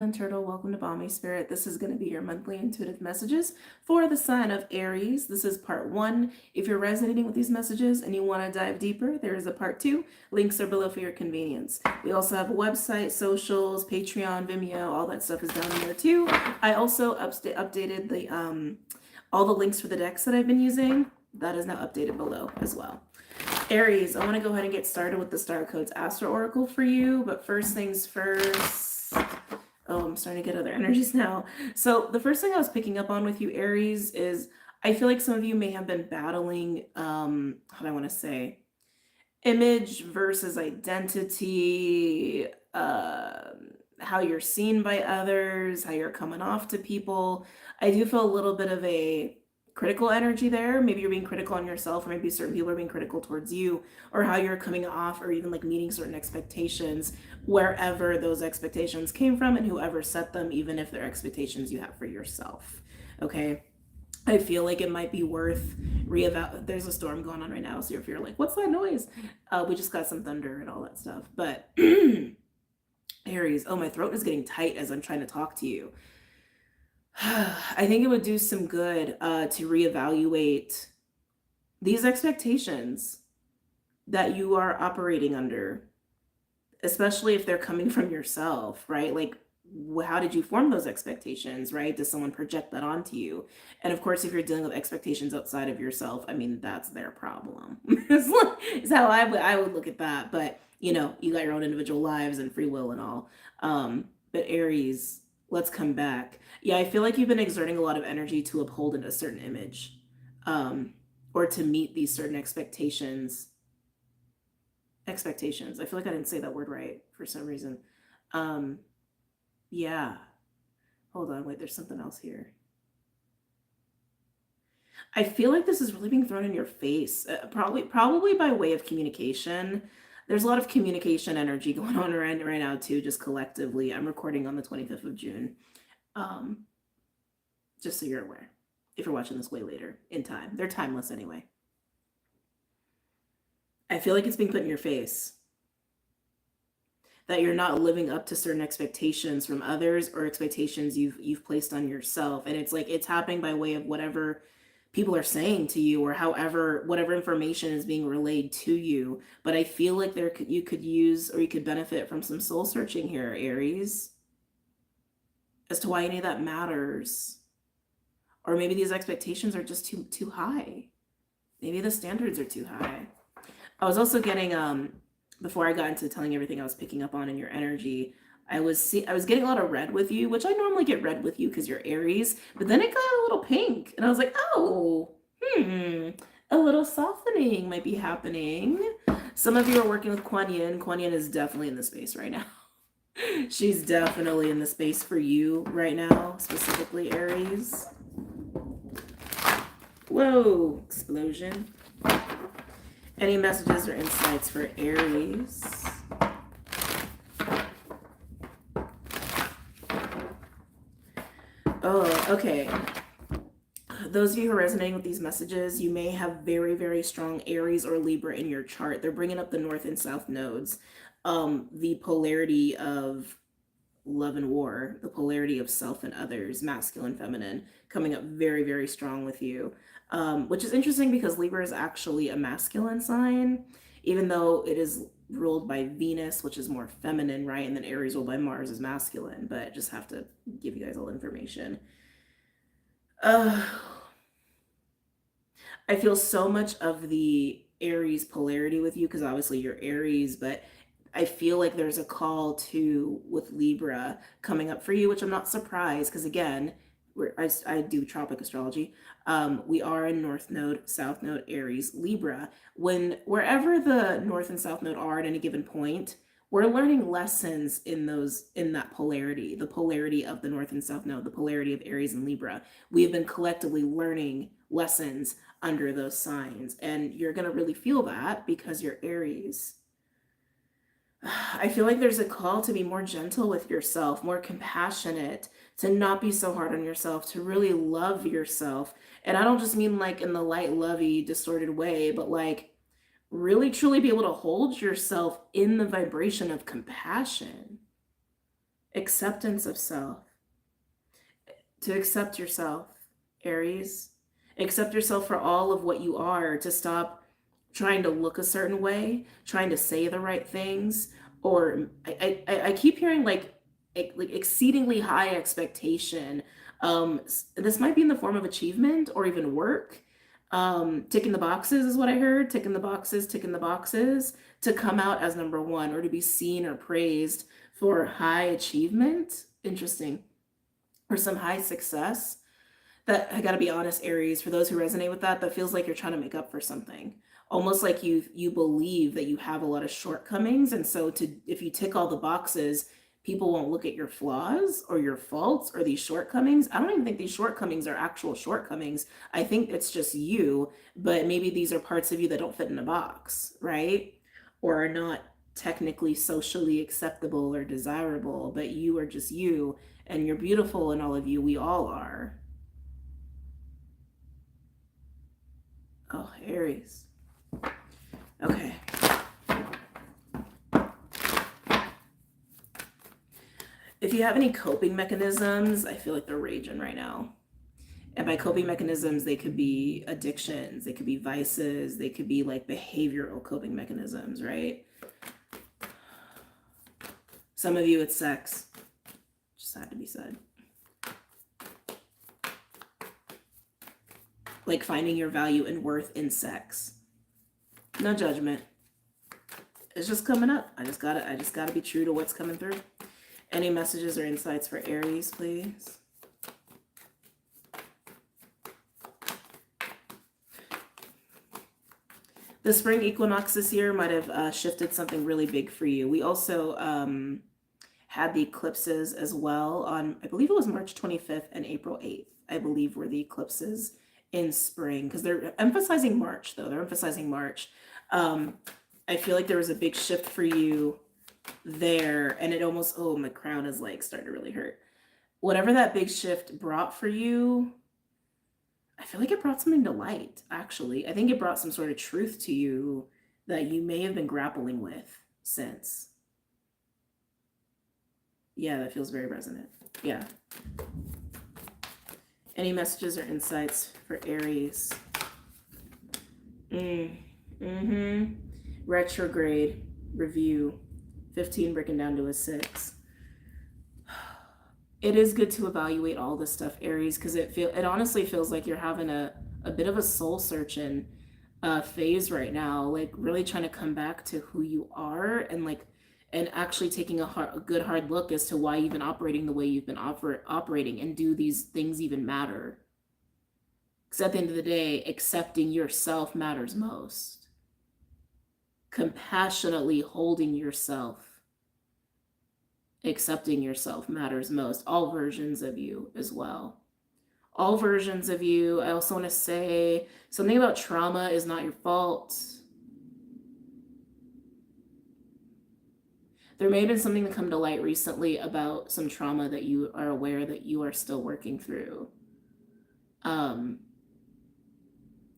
And Turtle, welcome to BOMISpirit. This is going to be your monthly intuitive messages for the sign of Aries. This is part one. If you're resonating with these messages and you want to dive deeper, there is a part two. Links are below for your convenience. We also have a website, socials, Patreon, Vimeo, all that stuff is down in there too. I also updated the all the links for the decks that I've been using. That is now updated below as well. Aries, I want to go ahead and get started with the Star Codes Astro Oracle for you, but first things first. Oh, I'm starting to get other energies now. So the first thing I was picking up on with you, Aries, is I feel like some of you may have been battling, how do I want to say, image versus identity, how you're seen by others, how you're coming off to people. I do feel a little bit of a critical energy there. Maybe you're being critical on yourself, or maybe certain people are being critical towards you, or how you're coming off, or even like meeting certain expectations, wherever those expectations came from and whoever set them, even if they're expectations you have for yourself. Okay. I feel like it might be worth there's a storm going on right now, so if you're like, what's that noise? We just got some thunder and all that stuff. But Aries, oh, my throat is getting tight as I'm trying to talk to you. I think it would do some good to reevaluate these expectations that you are operating under, especially if they're coming from yourself, right? Like, how did you form those expectations, right? Does someone project that onto you? And of course, if you're dealing with expectations outside of yourself, I mean, that's their problem. It's how I would look at that. But, you know, you got your own individual lives and free will and all. But Aries, let's come back. Yeah, I feel like you've been exerting a lot of energy to uphold a certain image, or to meet these certain expectations. I feel like I didn't say that word right for some reason. Yeah. Hold on, wait, there's something else here. I feel like this is really being thrown in your face, probably by way of communication. There's a lot of communication energy going on right now too, just collectively. I'm recording on the 25th of June. Just so you're aware, if you're watching this way later in time. They're timeless anyway. I feel like it's being put in your face that you're not living up to certain expectations from others, or expectations you've placed on yourself, and it's like it's happening by way of whatever people are saying to you, or however whatever information is being relayed to you. But I feel like you could use, or you could benefit from some soul searching here, Aries, as to why any of that matters. Or maybe these expectations are just too high. Maybe the standards are too high. I was also getting before I got into telling everything I was picking up on in your energy, I was getting a lot of red with you, which I normally get red with you because you're Aries, but then it got a little pink, and I was like, oh, a little softening might be happening. Some of you are working with Kuan Yin. Kuan Yin is definitely in the space right now. She's definitely in the space for you right now, specifically Aries. Whoa, explosion. Any messages or insights for Aries? Oh, okay. Those of you who are resonating with these messages, you may have very, very strong Aries or Libra in your chart. They're bringing up the North and South nodes. The polarity of love and war, the polarity of self and others, masculine, feminine, coming up very, very strong with you. Which is interesting because Libra is actually a masculine sign, even though it is ruled by Venus, which is more feminine, right? And then Aries ruled by Mars is masculine, but just have to give you guys all the information. I feel so much of the Aries polarity with you, because obviously you're Aries, but I feel like there's a call to with Libra coming up for you, which I'm not surprised, because again, I do tropic astrology. We are in North Node, South Node, Aries, Libra. Wherever the North and South Node are at any given point, we're learning lessons in that polarity, the polarity of the North and South Node, the polarity of Aries and Libra. We have been collectively learning lessons under those signs, and you're going to really feel that because you're Aries. I feel like there's a call to be more gentle with yourself, more compassionate, to not be so hard on yourself, to really love yourself. And I don't just mean like in the light, lovey, distorted way, but like really truly be able to hold yourself in the vibration of compassion. Acceptance of self. To accept yourself, Aries. Accept yourself for all of what you are, to stop trying to look a certain way, trying to say the right things, or I keep hearing like exceedingly high expectation. This might be in the form of achievement or even work. Ticking the boxes is what I heard. Ticking the boxes to come out as number one or to be seen or praised for high achievement. Interesting. Or some high success. That, I gotta be honest, Aries, for those who resonate with that, that feels like you're trying to make up for something. Almost like you believe that you have a lot of shortcomings, and so to if you tick all the boxes, people won't look at your flaws or your faults or these shortcomings. I don't even think these shortcomings are actual shortcomings. I think it's just you, but maybe these are parts of you that don't fit in a box, right? Or are not technically socially acceptable or desirable, but you are just you, and you're beautiful, and all of you, we all are. Oh, Aries. Okay. If you have any coping mechanisms, I feel like they're raging right now. And by coping mechanisms, they could be addictions, they could be vices, they could be like behavioral coping mechanisms, right? Some of you, it's sex. Just had to be said. Like finding your value and worth in sex. No judgment. It's just coming up. I just gotta be true to what's coming through. Any messages or insights for Aries, please? The spring equinox this year might have shifted something really big for you. We also had the eclipses as well on, I believe it was March 25th and April 8th, I believe were the eclipses in spring, because they're emphasizing March, though. They're emphasizing March. I feel like there was a big shift for you there, and it almost, oh, my crown is like starting to really hurt. Whatever that big shift brought for you, I feel like it brought something to light, actually. I think it brought some sort of truth to you that you may have been grappling with since. Yeah, that feels very resonant. Yeah. Any messages or insights for Aries? Retrograde review. 15 breaking down to a 6. It is good to evaluate all this stuff, Aries, because it honestly feels like you're having a bit of a soul searching phase right now, like really trying to come back to who you are, and actually taking a good hard look as to why you've been operating the way you've been operating, and do these things even matter? Because at the end of the day, accepting yourself matters most. Compassionately holding yourself, accepting yourself matters most. All versions of you as well. All versions of you. I also want to say something about trauma is not your fault. There may have been something to come to light recently about some trauma that you are aware that you are still working through.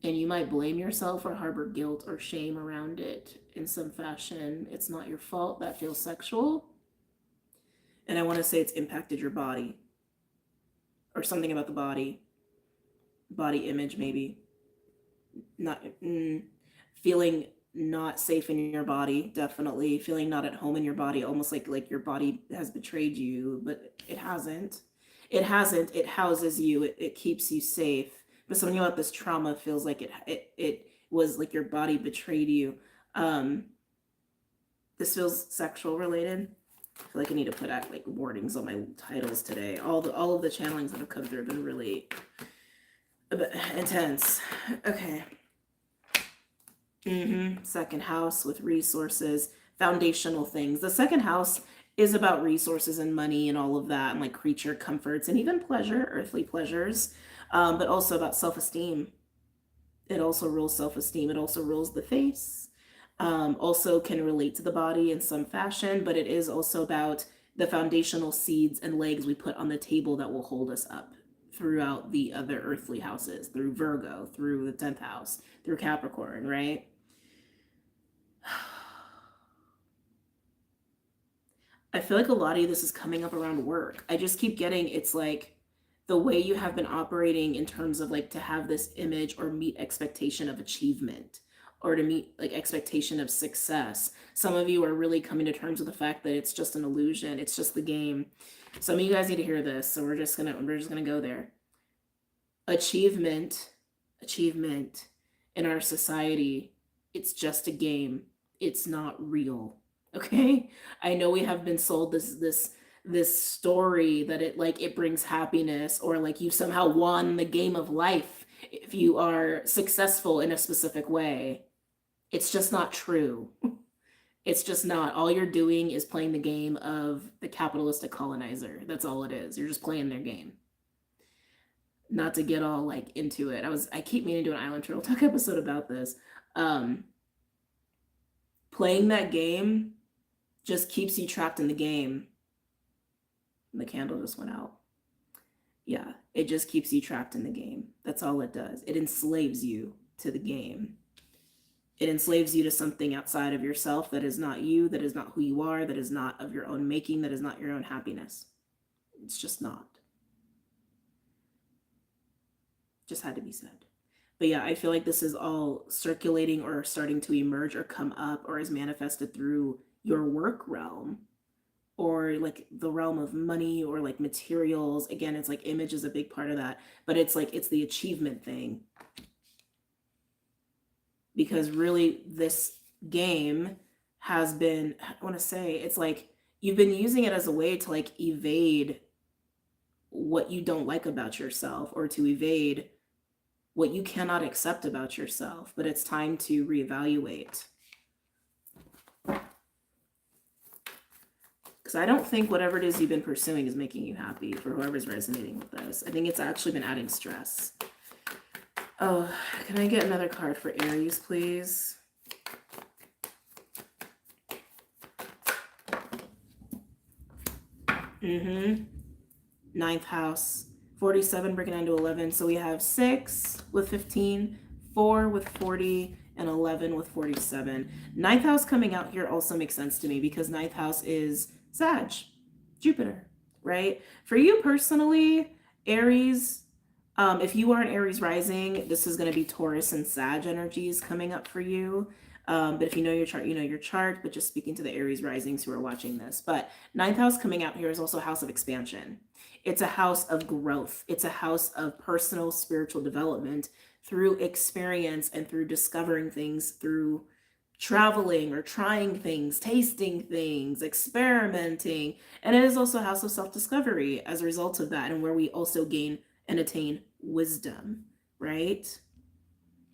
And you might blame yourself or harbor guilt or shame around it in some fashion. It's not your fault. That feels sexual. And I want to say it's impacted your body, or something about the body image, maybe. Not feeling not safe in your body, definitely. Feeling not at home in your body, almost like your body has betrayed you, but it hasn't. It hasn't. It houses you. It keeps you safe. But something about this trauma feels like it was like your body betrayed you. This feels sexual related. I feel like I need to put out like warnings on my titles today. All of the channelings that have come through have been really intense. Okay. Second house with resources, foundational things. The second house is about resources and money and all of that, and like creature comforts and even pleasure, earthly pleasures, but also about self-esteem. It also rules self-esteem. It also rules the face. Also can relate to the body in some fashion, but it is also about the foundational seeds and legs we put on the table that will hold us up throughout the other earthly houses, through Virgo, through the 10th house, through Capricorn, right? I feel like a lot of this is coming up around work. I just keep getting, it's like the way you have been operating in terms of like to have this image or meet expectation of achievement or to meet like expectation of success. Some of you are really coming to terms with the fact that it's just an illusion. It's just the game. Some of you guys need to hear this. So we're just gonna go there. Achievement in our society, it's just a game. It's not real. Okay? I know we have been sold this story that it brings happiness, or like you somehow won the game of life if you are successful in a specific way. It's just not true. It's just not. All you're doing is playing the game of the capitalistic colonizer. That's all it is. You're just playing their game. Not to get all like into it. I keep meaning to do an Island Turtle Talk episode about this. Playing that game just keeps you trapped in the game. The candle just went out. Yeah, it just keeps you trapped in the game. That's all it does. It enslaves you to the game. It enslaves you to something outside of yourself that is not you, that is not who you are, that is not of your own making, that is not your own happiness. It's just not. Just had to be said. But yeah, I feel like this is all circulating or starting to emerge or come up or is manifested through your work realm or like the realm of money or like materials. Again, it's like image is a big part of that, but it's like it's the achievement thing. Because really this game has been, I want to say, it's like you've been using it as a way to like evade what you don't like about yourself or to evade what you cannot accept about yourself, but it's time to reevaluate. Because I don't think whatever it is you've been pursuing is making you happy for whoever's resonating with this. I think it's actually been adding stress. Oh, can I get another card for Aries, please? Ninth house. 47 breaking down to 11. So we have 6 with 15, 4 with 40, and 11 with 47. Ninth house coming out here also makes sense to me because ninth house is Sag, Jupiter, right? For you personally, Aries, if you are an Aries rising, this is going to be Taurus and Sag energies coming up for you. But if you know your chart, you know your chart, but just speaking to the Aries risings who are watching this. But ninth house coming out here is also a house of expansion. It's a house of growth. It's a house of personal spiritual development through experience and through discovering things, through traveling or trying things, tasting things, experimenting. And it is also a house of self-discovery as a result of that, and where we also gain and attain wisdom, right?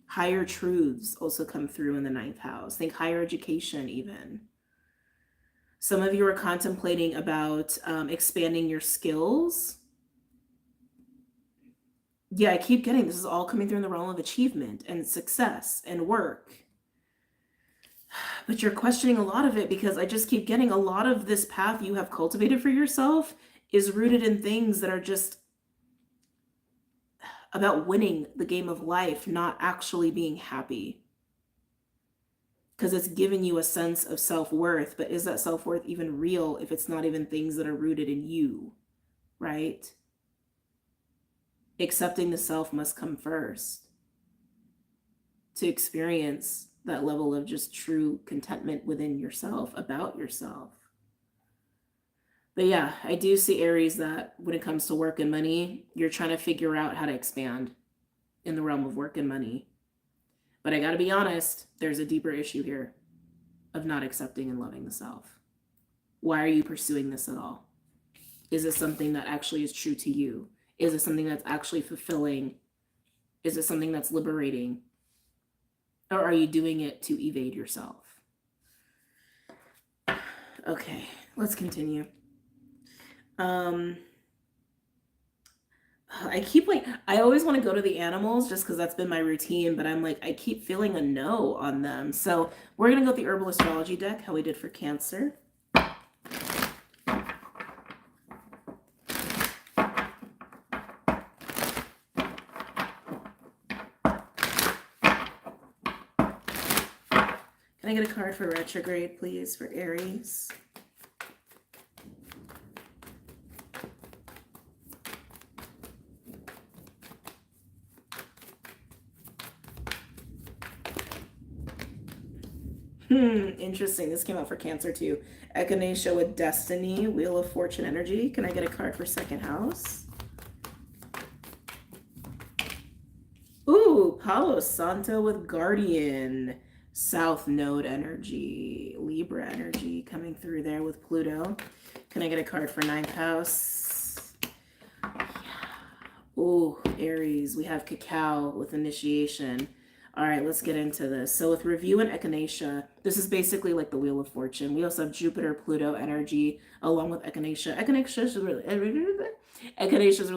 Higher truths also come through in the ninth house. Think higher education even. Some of you are contemplating about expanding your skills. Yeah, I keep getting this is all coming through in the realm of achievement and success and work. But you're questioning a lot of it because I just keep getting a lot of this path you have cultivated for yourself is rooted in things that are just about winning the game of life, not actually being happy. Because it's giving you a sense of self-worth, but is that self-worth even real if it's not even things that are rooted in you, right? Accepting the self must come first to experience that level of just true contentment within yourself, about yourself. But yeah, I do see Aries that when it comes to work and money, you're trying to figure out how to expand in the realm of work and money. But I gotta be honest, there's a deeper issue here of not accepting and loving the self. Why are you pursuing this at all? Is it something that actually is true to you? Is it something that's actually fulfilling? Is it something that's liberating? Or are you doing it to evade yourself? Okay, let's continue. I always want to go to the animals just because that's been my routine, but I'm like, I keep feeling a no on them. So we're going to go with the Herbal Astrology deck, how we did for Cancer. Can I get a card for retrograde, please, for Aries? Interesting. This came out for Cancer too. Echinacea with Destiny, Wheel of Fortune energy. Can I get a card for second house? Ooh, Palo Santo with Guardian. South Node energy, Libra energy coming through there with Pluto. Can I get a card for ninth house? Ooh, Aries. We have Cacao with Initiation. All right, let's get into this. So with Review and Echinacea, this is basically like the Wheel of Fortune. We also have Jupiter, Pluto energy along with Echinacea. Echinacea is really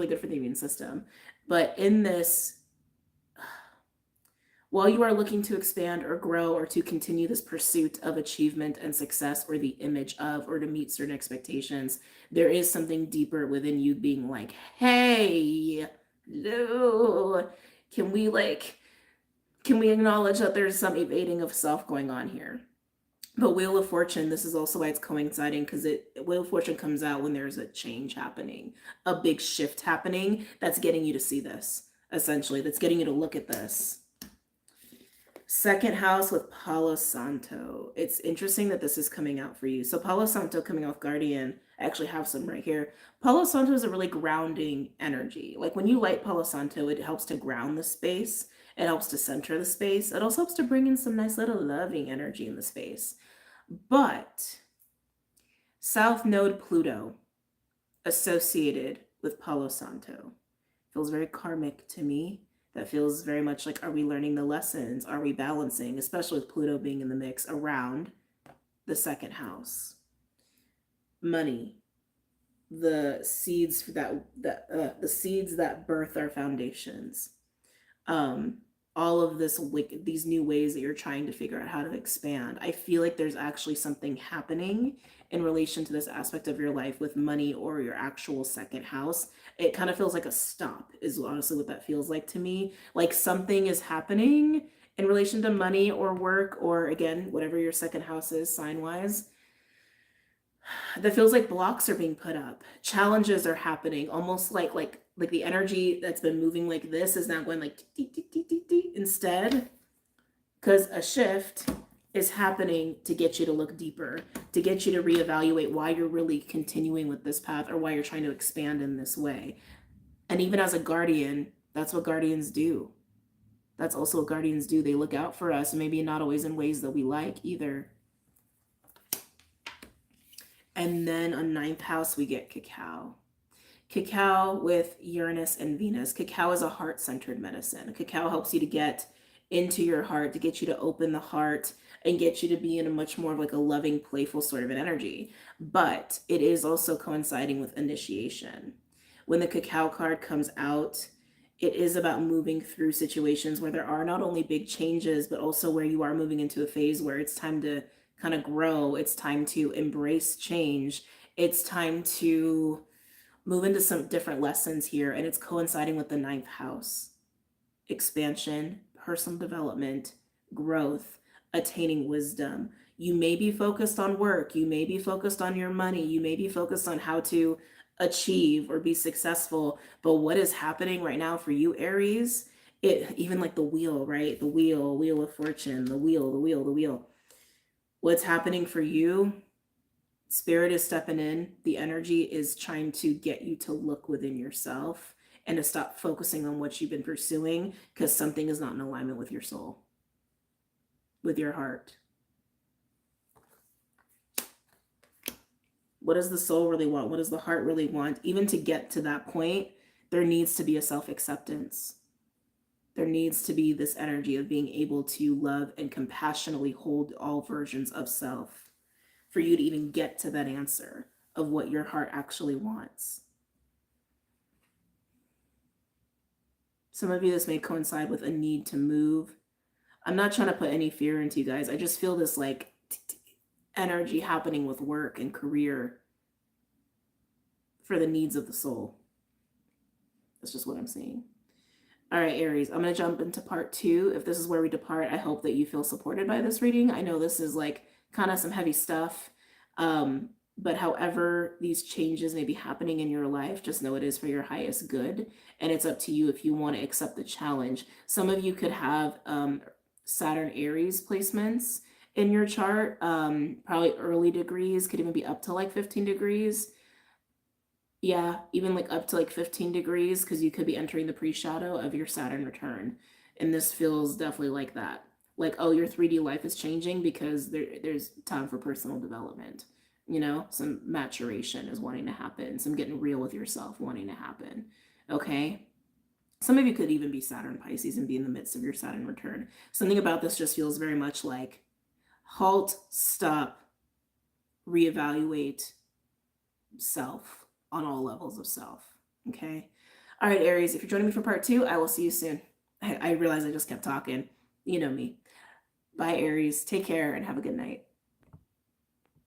good for the immune system. But in this, while you are looking to expand or grow or to continue this pursuit of achievement and success or the image of or to meet certain expectations, there is something deeper within you being like, hey, no, can we acknowledge that there's some evading of self going on here? But Wheel of Fortune, this is also why it's coinciding, because Wheel of Fortune comes out when there's a change happening, a big shift happening that's getting you to see this, essentially, that's getting you to look at this. Second house with Palo Santo. It's interesting that this is coming out for you. So Palo Santo coming off Guardian, I actually have some right here. Palo Santo is a really grounding energy. Like when you light Palo Santo, it helps to ground the space. It helps to center the space. It also helps to bring in some nice little loving energy in the space. But South Node Pluto associated with Palo Santo feels very karmic to me. That feels very much like, are we learning the lessons? Are we balancing, especially with Pluto being in the mix around the second house? Money, the seeds the seeds that birth our foundations. All of this, like these new ways that you're trying to figure out how to expand. I feel like there's actually something happening in relation to this aspect of your life with money or your actual second house. It kind of feels like a stop is honestly what that feels like to me. Like something is happening in relation to money or work, or again, whatever your second house is sign wise. That feels like blocks are being put up. Challenges are happening, almost like the energy that's been moving like this is now going like instead, because a shift is happening to get you to look deeper, to get you to reevaluate why you're really continuing with this path or why you're trying to expand in this way. And even as a guardian, that's what guardians do. That's also what guardians do. They look out for us, maybe not always in ways that we like either. And then on ninth house, we get Cacao. Cacao with Uranus and Venus. Cacao is a heart-centered medicine. Cacao helps you to get into your heart, to get you to open the heart and get you to be in a much more of like a loving, playful sort of an energy. But it is also coinciding with initiation. When the Cacao card comes out, it is about moving through situations where there are not only big changes, but also where you are moving into a phase where it's time to kind of grow. It's time to embrace change. It's time to move into some different lessons here. And it's coinciding with the ninth house. Expansion, personal development, growth, attaining wisdom. You may be focused on work. You may be focused on your money. You may be focused on how to achieve or be successful. But what is happening right now for you, Aries, it even like the wheel, right? The wheel of fortune, the wheel. What's happening for you? Spirit is stepping in. The energy is trying to get you to look within yourself and to stop focusing on what you've been pursuing, because something is not in alignment with your soul, with your heart. What does the soul really want? What does the heart really want? Even to get to that point, there needs to be a self-acceptance. There needs to be this energy of being able to love and compassionately hold all versions of self for you to even get to that answer of what your heart actually wants. Some of you, this may coincide with a need to move. I'm not trying to put any fear into you guys. I just feel this like energy happening with work and career for the needs of the soul. That's just what I'm seeing. All right, Aries, I'm going to jump into part 2. If this is where we depart, I hope that you feel supported by this reading. I know this is like kind of some heavy stuff. But however these changes may be happening in your life, just know it is for your highest good. And it's up to you if you want to accept the challenge. Some of you could have Saturn Aries placements. in your chart. Probably early degrees, could even be up to like 15 degrees. Yeah, even like up to like 15 degrees, because you could be entering the pre-shadow of your Saturn return. And this feels definitely like that. Like, oh, your 3D life is changing because there's time for personal development. Some maturation is wanting to happen, some getting real with yourself wanting to happen. Okay. Some of you could even be Saturn Pisces and be in the midst of your Saturn return. Something about this just feels very much like halt, stop, reevaluate self on all levels of self. Okay. All right, Aries, if you're joining me for part 2, I will see you soon. I realize I just kept talking. You know me. Bye, Aries. Take care and have a good night.